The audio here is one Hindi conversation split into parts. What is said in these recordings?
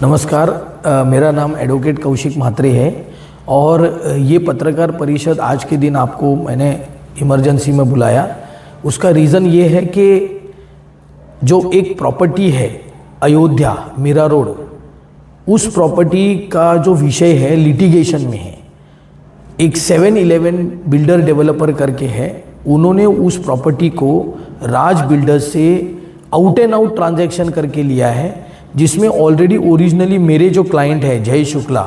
नमस्कार, मेरा नाम एडवोकेट कौशिक म्हात्रे है और ये पत्रकार परिषद आज के दिन आपको मैंने इमरजेंसी में बुलाया। उसका रीज़न ये है कि जो एक प्रॉपर्टी है अयोध्या मीरा रोड, उस प्रॉपर्टी का जो विषय है लिटिगेशन में है। एक 7-11 बिल्डर डेवलपर करके है, उन्होंने उस प्रॉपर्टी को राज बिल्डर्स से आउट एंड आउट ट्रांजैक्शन करके लिया है, जिसमें ऑलरेडी ओरिजिनली मेरे जो क्लाइंट है जय शुक्ला,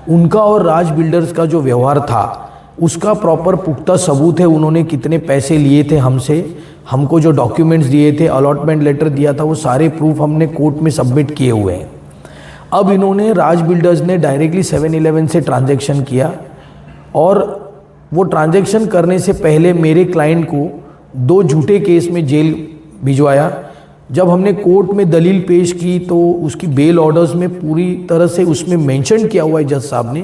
उनका और राज बिल्डर्स का जो व्यवहार था उसका प्रॉपर पुख्ता सबूत है। उन्होंने कितने पैसे लिए थे हमसे, हमको जो डॉक्यूमेंट्स दिए थे, अलॉटमेंट लेटर दिया था, वो सारे प्रूफ हमने कोर्ट में सबमिट किए हुए हैं। अब इन्होंने राज बिल्डर्स ने डायरेक्टली 7-11 से ट्रांजैक्शन किया और वो ट्रांजैक्शन करने से पहले मेरे क्लाइंट को 2 झूठे केस में जेल भिजवाया। जब हमने कोर्ट में दलील पेश की तो उसकी बेल ऑर्डर्स में पूरी तरह से उसमें मेंशन किया हुआ है जज साहब ने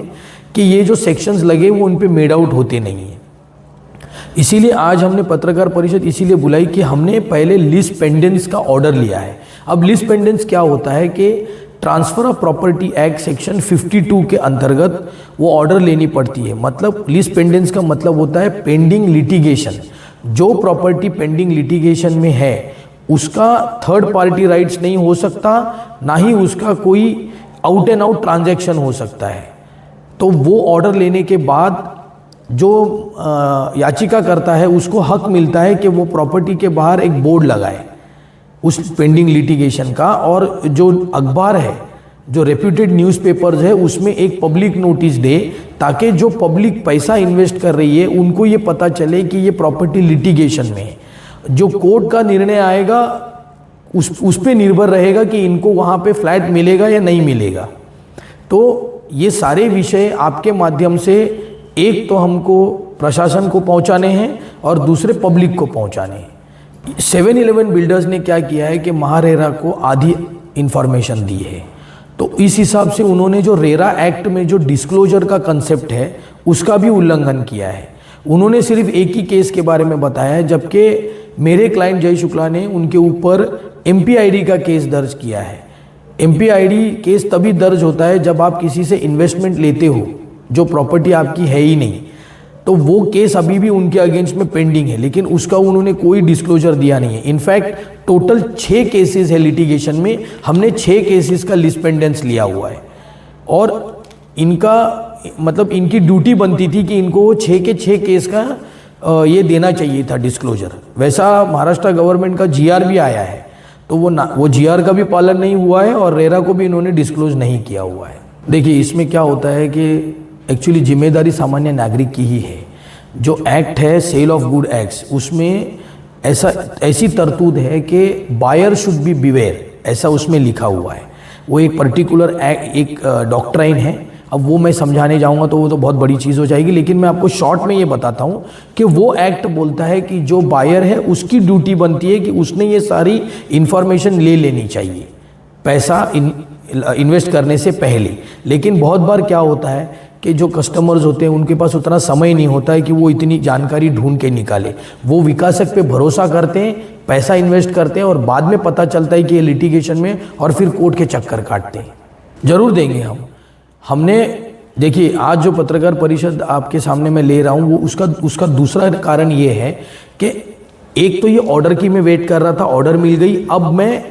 कि ये जो सेक्शंस लगे वो उन पे मेड आउट होते नहीं हैं। इसीलिए आज हमने पत्रकार परिषद इसीलिए बुलाई कि हमने पहले लीज पेंडेंस का ऑर्डर लिया है। अब लीज पेंडेंस क्या होता है कि transfer of property act section 52 के अंतर्गत वो ऑर्डर लेनी पड़ती है। मतलब लीज पेंडेंस का मतलब होता है पेंडिंग लिटिगेशन। जो प्रॉपर्टी पेंडिंग लिटिगेशन में है उसका थर्ड पार्टी राइट्स नहीं हो सकता, ना ही उसका कोई आउट एंड आउट ट्रांजैक्शन हो सकता है। तो वो ऑर्डर लेने के बाद जो याचिका करता है उसको हक मिलता है कि वो प्रॉपर्टी के बाहर एक बोर्ड लगाए उस पेंडिंग लिटिगेशन का, और जो अखबार है, जो रेप्यूटेड न्यूज़पेपर्स है, उसमें एक पब्लिक नोटिस दे, ताकि जो पब्लिक पैसा इन्वेस्ट कर रही है उनको ये पता चले कि ये प्रॉपर्टी लिटिगेशन में है। जो कोर्ट का निर्णय आएगा उस पे निर्भर रहेगा कि इनको वहाँ पे फ्लैट मिलेगा या नहीं मिलेगा। तो ये सारे विषय आपके माध्यम से एक तो हमको प्रशासन को पहुँचाने हैं और दूसरे पब्लिक को पहुँचाने हैं। 7-11 बिल्डर्स ने क्या किया है कि महारेरा को आधी इंफॉर्मेशन दी है, तो इस हिसाब से उन्होंने जो रेरा एक्ट में जो डिस्क्लोजर का कंसेप्ट है उसका भी उल्लंघन किया है। उन्होंने सिर्फ एक ही केस के बारे में बताया है, जबकि मेरे क्लाइंट जय शुक्ला ने उनके ऊपर MPID का केस दर्ज किया है। MPID केस तभी दर्ज होता है जब आप किसी से इन्वेस्टमेंट लेते हो जो प्रॉपर्टी आपकी है ही नहीं, तो वो केस अभी भी उनके अगेंस्ट में पेंडिंग है, लेकिन उसका उन्होंने कोई डिस्क्लोजर दिया नहीं है। इनफैक्ट टोटल 6 केसेस है लिटिगेशन में, हमने 6 केसेस का लीज पेंडेंस लिया हुआ है और इनका मतलब इनकी ड्यूटी बनती थी कि इनको 6 के 6 केस का ये देना चाहिए था डिस्क्लोजर। वैसा महाराष्ट्र गवर्नमेंट का GR भी आया है, तो वो GR का भी पालन नहीं हुआ है और रेरा को भी इन्होंने डिस्क्लोज नहीं किया हुआ है। देखिए, इसमें क्या होता है कि एक्चुअली जिम्मेदारी सामान्य नागरिक की ही है। जो एक्ट है सेल ऑफ गुड एक्ट्स, उसमें ऐसी तरतूद है कि बायर शुड बी बिवेयर, ऐसा उसमें लिखा हुआ है। वो एक पर्टिकुलर एक डॉक्ट्राइन है। अब वो मैं समझाने जाऊंगा तो वो तो बहुत बड़ी चीज़ हो जाएगी, लेकिन मैं आपको शॉर्ट में ये बताता हूँ कि वो एक्ट बोलता है कि जो बायर है उसकी ड्यूटी बनती है कि उसने ये सारी इन्फॉर्मेशन ले लेनी चाहिए पैसा इन्वेस्ट करने से पहले। लेकिन बहुत बार क्या होता है कि जो कस्टमर्स होते हैं उनके पास उतना समय नहीं होता है कि वो इतनी जानकारी ढूंढ के निकाले। वो विकासक पे भरोसा करते हैं, पैसा इन्वेस्ट करते हैं और बाद में पता चलता है कि ये लिटिगेशन में, और फिर कोर्ट के चक्कर काटते हैं। ज़रूर देंगे हमने देखिए, आज जो पत्रकार परिषद आपके सामने मैं ले रहा हूँ वो उसका दूसरा कारण ये है कि एक तो ये ऑर्डर की मैं वेट कर रहा था, ऑर्डर मिल गई। अब मैं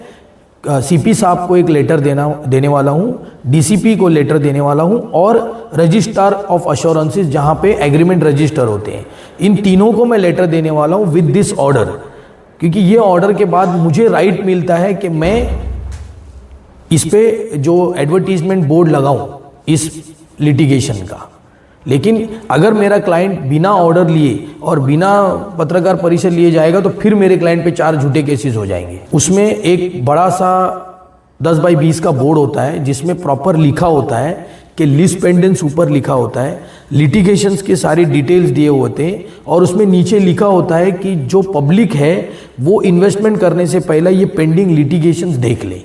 CP साहब को एक लेटर देने वाला हूँ, DCP को लेटर देने वाला हूँ और रजिस्ट्रार ऑफ अश्योरेंसेस जहाँ पे एग्रीमेंट रजिस्टर होते हैं, इन तीनों को मैं लेटर देने वाला हूँ विद दिस ऑर्डर। क्योंकि ये ऑर्डर के बाद मुझे राइट मिलता है कि मैं इस पे जो एडवर्टीजमेंट बोर्ड लगाऊं इस लिटिगेशन का। लेकिन अगर मेरा क्लाइंट बिना ऑर्डर लिए और बिना पत्रकार परिषद लिए जाएगा तो फिर मेरे क्लाइंट पे 4 झूठे केसेस हो जाएंगे। उसमें एक बड़ा सा 10x20 का बोर्ड होता है जिसमें प्रॉपर लिखा होता है कि लीज पेंडेंस ऊपर लिखा होता है, लिटिगेशंस के सारी डिटेल्स दिए होते हैं और उसमें नीचे लिखा होता है कि जो पब्लिक है वो इन्वेस्टमेंट करने से पहले ये पेंडिंग लिटिगेशंस देख ले,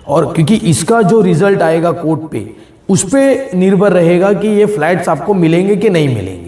और क्योंकि इसका जो रिजल्ट आएगा कोर्ट पे उस पर निर्भर रहेगा कि ये फ्लैट्स आपको मिलेंगे कि नहीं मिलेंगे।